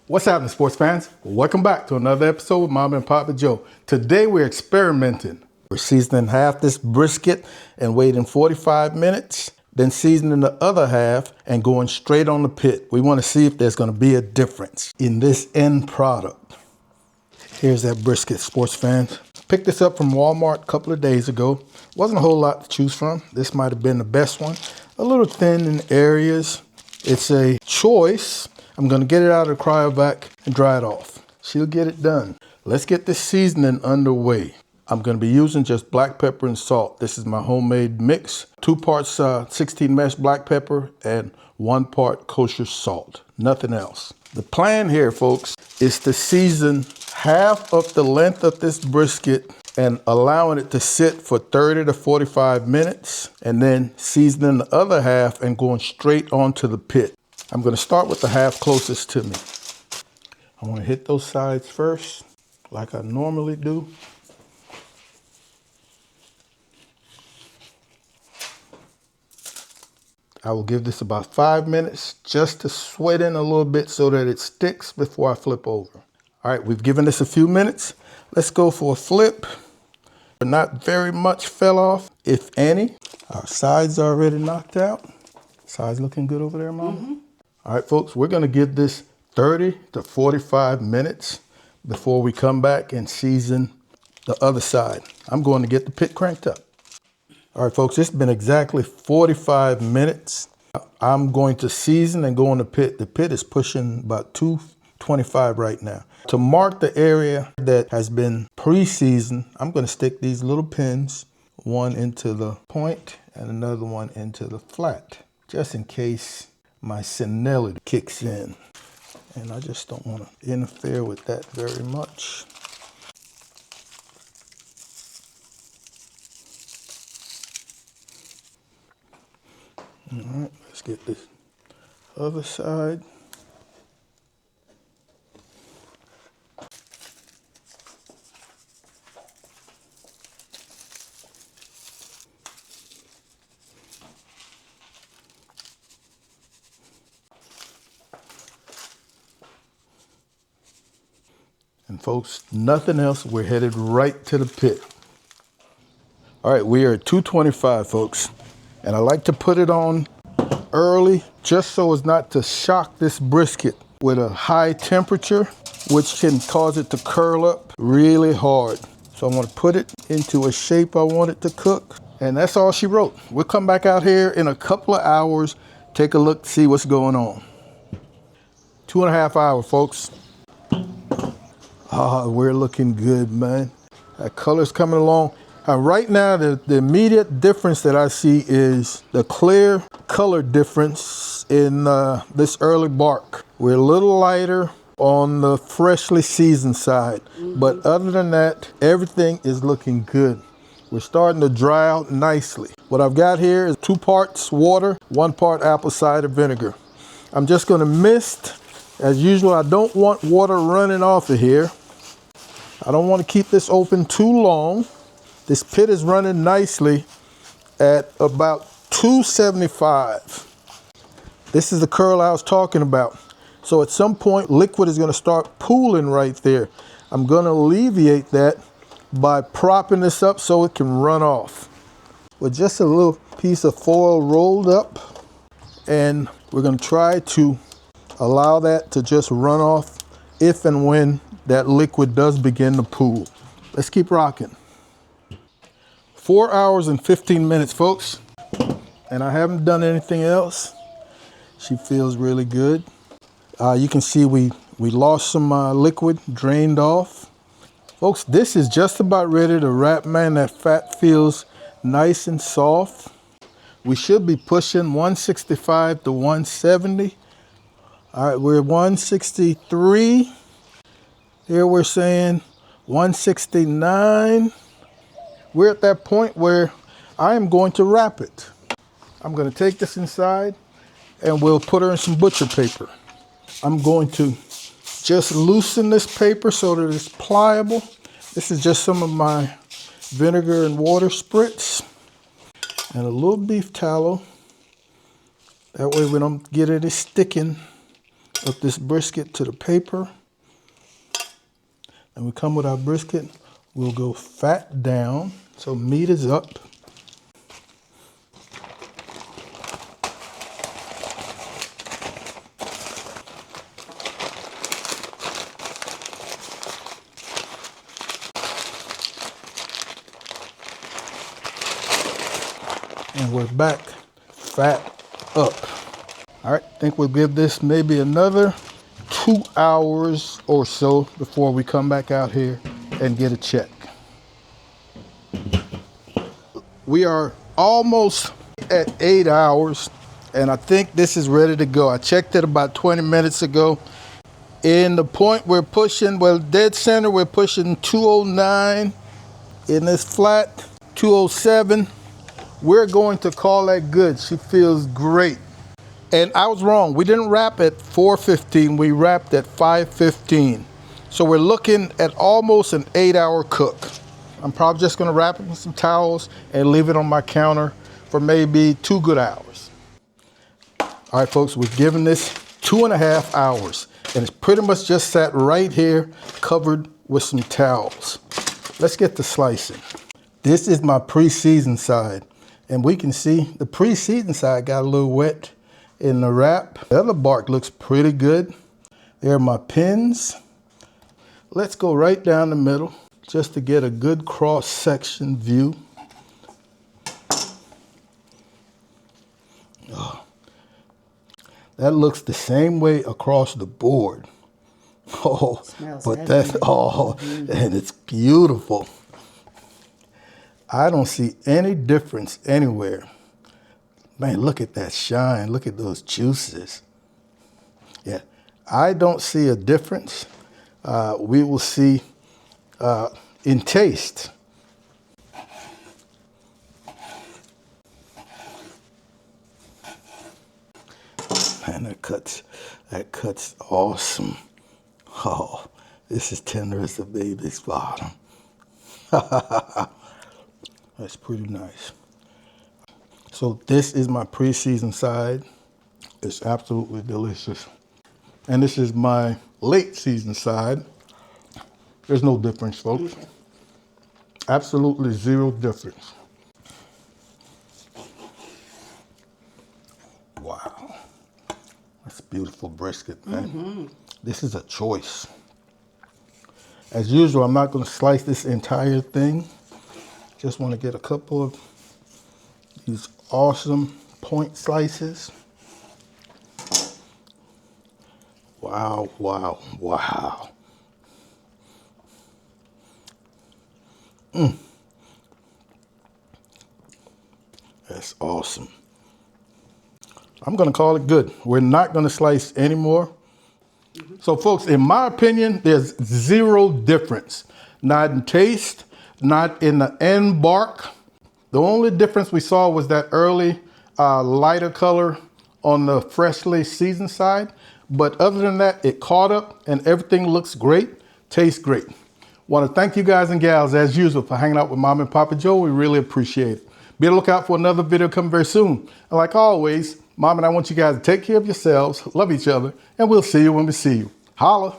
What's happening, sports fans? Welcome back to another episode with Mama and Papa Joe. Today we're experimenting. We're seasoning half this brisket and waiting 45 minutes, then seasoning the other half and going straight on the pit. We want to see if there's going to be a difference in this end product. Here's that brisket, sports fans. Picked this up from Walmart a couple of days ago. Wasn't a whole lot to choose from. This might have been the best one. A little thin in areas. It's a choice. I'm going to get it out of the cryovac and dry it off. She'll get it done. Let's get this seasoning underway. I'm going to be using just black pepper and salt. This is my homemade mix. 2 parts 16 mesh black pepper and 1 part kosher salt. Nothing else. The plan here, folks, is to season half of the length of this brisket and allowing it to sit for 30 to 45 minutes and then seasoning the other half and going straight onto the pit. I'm going to start with the half closest to me. I want to hit those sides first, like I normally do. I will give this about 5 minutes just to sweat in a little bit so that it sticks before I flip over. All right, we've given this a few minutes. Let's go for a flip. Not very much fell off, if any. Our sides are already knocked out. Sides looking good over there, Mama? Mm-hmm. All right, folks, we're going to give this 30 to 45 minutes before we come back and season the other side. I'm going to get the pit cranked up. All right, folks, it's been exactly 45 minutes. I'm going to season and go on the pit. The pit is pushing about 225 right now. To mark the area that has been pre-seasoned, I'm going to stick these little pins, one into the point and another one into the flat, just in case my senility kicks in. And I just don't want to interfere with that very much. All right, let's get this other side. And folks, nothing else. We're headed right to the pit. All right, we are at 225, folks. And I like to put it on early just so as not to shock this brisket with a high temperature, which can cause it to curl up really hard. So I want to put it into a shape I want it to cook. And that's all she wrote. We'll come back out here in a couple of hours, take a look, see what's going on. 2.5 hours, folks. Ah, we're looking good, man. That color's coming along. Right now, the immediate difference that I see is the clear color difference in this early bark. We're a little lighter on the freshly seasoned side. But other than that, everything is looking good. We're starting to dry out nicely. What I've got here is 2 parts water, 1 part apple cider vinegar. I'm just going to mist. As usual, I don't want water running off of here. I don't want to keep this open too long. This pit is running nicely at about 275. This is the curl I was talking about. So at some point, liquid is going to start pooling right there. I'm going to alleviate that by propping this up so it can run off. With just a little piece of foil rolled up. And we're going to try to allow that to just run off if and when that liquid does begin to pool. Let's keep rocking. 4 hours and 15 minutes, folks. And I haven't done anything else. She feels really good. You can see we lost some liquid, drained off. Folks, this is just about ready to wrap, man. That fat feels nice and soft. We should be pushing 165 to 170. All right, we're 163. Here we're saying 169. We're at that point where I am going to wrap it. I'm going to take this inside and we'll put her in some butcher paper. I'm going to just loosen this paper so that it's pliable. This is just some of my vinegar and water spritz and a little beef tallow. That way we don't get any sticking Up this brisket to the paper. And we come with our brisket. We'll go fat down, so meat is up. And we're back, fat up. All right, I think we'll give this maybe another 2 hours or so before we come back out here and get a check. We are almost at 8 hours, and I think this is ready to go. I checked it about 20 minutes ago. In the point we're pushing, well, dead center, we're pushing 209. In this flat, 207. We're going to call that good. She feels great. And I was wrong. We didn't wrap at 4:15. We wrapped at 5:15. So we're looking at almost an 8-hour cook. I'm probably just going to wrap it in some towels and leave it on my counter for maybe 2 good hours. All right, folks, we're giving this 2.5 hours. And it's pretty much just sat right here covered with some towels. Let's get to slicing. This is my pre-seasoned side. And we can see the pre-seasoned side got a little wet in the wrap. The other bark looks pretty good. There are my pins. Let's go right down the middle just to get a good cross-section view. Oh, that looks the same way across the board. Oh, but that's all, and it's beautiful. I don't see any difference anywhere. Man, look at that shine. Look at those juices. Yeah, I don't see a difference. We will see in taste. Man, that cuts awesome. Oh, this is tender as a baby's bottom. That's pretty nice. So this is my pre-seasoned side. It's absolutely delicious. And this is my late season side. There's no difference, folks. Absolutely zero difference. Wow. That's beautiful brisket, man. This is a choice. As usual, I'm not going to slice this entire thing. Just want to get a couple of these awesome point slices. Wow, wow, wow. That's awesome. I'm going to call it good. We're not going to slice anymore. So, folks, in my opinion, there's zero difference. Not in taste, not in the end bark. The only difference we saw was that early lighter color on the freshly seasoned side. But other than that, it caught up and everything looks great, tastes great. Want to thank you guys and gals, as usual, for hanging out with Mom and Papa Joe. We really appreciate it. Be on the lookout for another video coming very soon. And like always, Mom and I want you guys to take care of yourselves, love each other, and we'll see you when we see you. Holla.